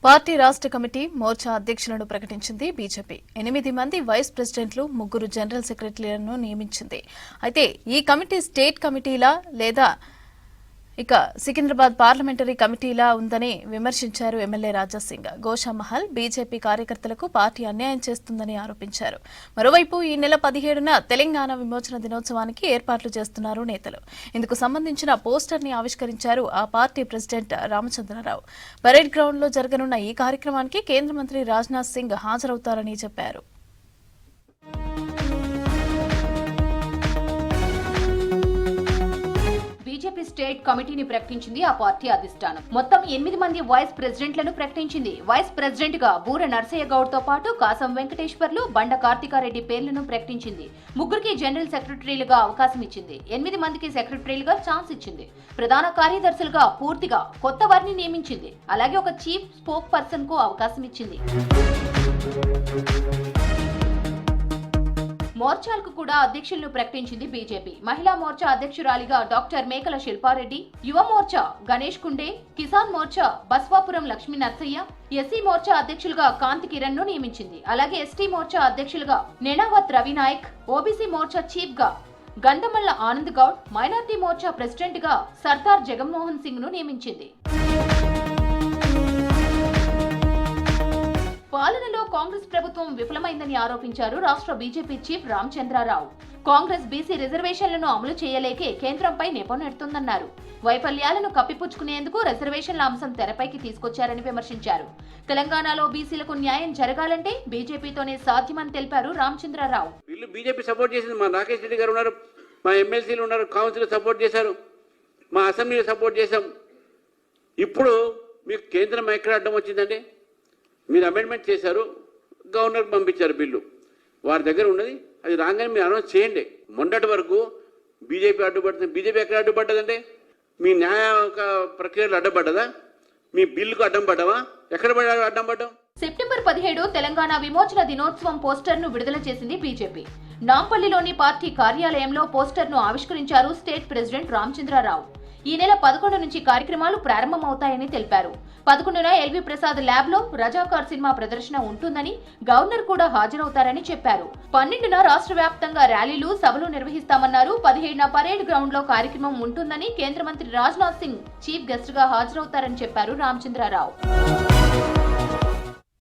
Party రాష్ట్ర committee Morcha అధ్యక్షులను ప్రకటించింది BJP. 8 మంది వైస్ ప్రెసిడెంట్లు, 3 జనరల్ సెక్రటరీలను నియమించింది. అయితే ఈ కమిటీ స్టేట్ కమిటీలా లేదా ఇక సికింద్రాబాద్ పార్లమెంటరీ కమిటీలా ఉందని విమర్శించారు ఎమ్మెల్యే రాజాసింగ్. గోషామహల్ బీజేపీ కార్యకర్తలకు పార్టీ అన్యాయం చేస్తుందని ఆరోపించారు. మరోవైపు ఈ నెల 17న తెలంగాణ విమోచన దినోత్సవానికి ఏర్పాట్లు చేస్తున్నారు నేతలు. ఇందుకు సంబంధించిన పోస్టర్ ని ఆవిష్కరించారు ఆ party president Ramachandra Rao. Parade ground లో జరగనున్న ఈ కార్యక్రమానికి కేంద్ర మంత్రి రాజ్నాథ్ సింగ్ హాజరవుతారని చెప్పారు. బీజేపీ స్టేట్ కమిటీని ప్రకటించింది ఆ పార్టీ అధిష్టానం. మొత్తం 8 మంది వైస్ ప్రెసిడెంట్లను ప్రకటించింది. వైస్ ప్రెసిడెంట్ గా బూర నర్సయ్య గౌడ్ తో పాటు కాసం వెంకటేశ్వర్లు, బండ కార్తికారెడ్డి పేర్లను ప్రకటించింది. 3కి జనరల్ సెక్రటరీలుగా అవకాశం ఇచ్చింది. 8 మందికి సెక్రటరీలుగా ఛాన్స్ ఇచ్చింది. ప్రధాన కార్యదర్శులుగా పూర్తిగా కొత్త వారిని నియమించింది. అలాగే ఒక చీఫ్ స్పోక్ పర్సన్ కు అవకాశం ఇచ్చింది. మోర్చాలకు కూడా అధ్యక్షులను ప్రకటించింది బీజేపీ. మహిళా మోర్చా అధ్యక్షురాలిగా డాక్టర్ మేకల శిల్పారెడ్డి, యువ మోర్చా గణేష్ కుండే, కిసాన్ మోర్చా బస్వాపురం లక్ష్మీ నర్సయ్య, ఎస్సీ మోర్చా అధ్యక్షులుగా కాంతి కిరణ్ ను నియమించింది. అలాగే ఎస్టీ మోర్చా అధ్యక్షులుగా నెనావత్ రవినాయక్, ఓబీసీ మోర్చా చీఫ్ గా గంధమల్ల ఆనంద్ గౌడ్, మైనార్టీ మోర్చా ప్రెసిడెంట్ గా సర్దార్ జగన్మోహన్ సింగ్ ను నియమించింది. పాలనలో కాంగ్రెస్ ప్రభుత్వం విఫలమైందని ఆరోపించారు రాష్ట్ర BJP chief Ramachandra Rao. Congress BC రిజర్వేషన్లను అమలు చేయలేకే కేంద్రంపై నెపనెడుతుందన్నారు. వైఫల్యాలను కప్పిపుచ్చుకునేందుకు రిజర్వేషన్ల అంశం తెరపైకి తీసుకొచ్చారని విమర్శించారు. తెలంగాణలో బీసీలకు న్యాయం జరగాలంటే బీజేపీతోనే సాధ్యమని తెలిపారు రామచంద్రరావు. వీళ్ళు బీజేపీ సపోర్ట్ చేసింది. మా రాకేష్ రెడ్డి గారు ఉన్నారు, మా ఎమ్మెల్సీలు ఉన్నారు, కౌన్సిల్ సపోర్ట్ చేశారు, మా అసెంబ్లీలో సపోర్ట్ చేశాం. ఇప్పుడు మీకు కేంద్రం ఎక్కడ అడ్డం వచ్చిందండి? మీరు అమెండ్మెంట్ చేశారు, గవర్నర్కి పంపించారు బిల్లు. వారి దగ్గర ఉన్నది అది రాగానే మీరు అనౌన్స్ చేయండి. మొన్నటి వరకు బీజేపీ అడ్డుపడుతుంది. బీజేపీ ఎక్కడ అడ్డుపడ్డదంటే మీ న్యాయ ప్రక్రియలు అడ్డుపడ్డదా? మీ బిల్లుకు అడ్డం పడ్డావా? ఎక్కడ అడ్డం పడ్డాం? సెప్టెంబర్ 17 తెలంగాణ విమోచన దినోత్సవం పోస్టర్ ను విడుదల చేసింది బీజేపీ. నాంపల్లిలోని పార్టీ కార్యాలయంలో పోస్టర్ ను ఆవిష్కరించారు స్టేట్ ప్రెసిడెంట్ రామచంద్రరావు. ఈ నెల 11 నుంచి కార్యక్రమాలు ప్రారంభమవుతాయని తెలిపారు. 11న ఎల్వి ప్రసాద్ ల్యాబ్ లో రజాకార్ సినిమా ప్రదర్శన ఉంటుందని, గవర్నర్ కూడా హాజరవుతారని చెప్పారు. 12న రాష్ట్ర వ్యాప్తంగా ర్యాలీలు, సభలు నిర్వహిస్తామన్నారు. 17న పరేడ్ గ్రౌండ్ లో కార్యక్రమం ఉంటుందని, కేంద్ర మంత్రి రాజ్నాథ్ సింగ్ చీఫ్ గెస్ట్ గా హాజరవుతారని చెప్పారు రామచంద్రరావు.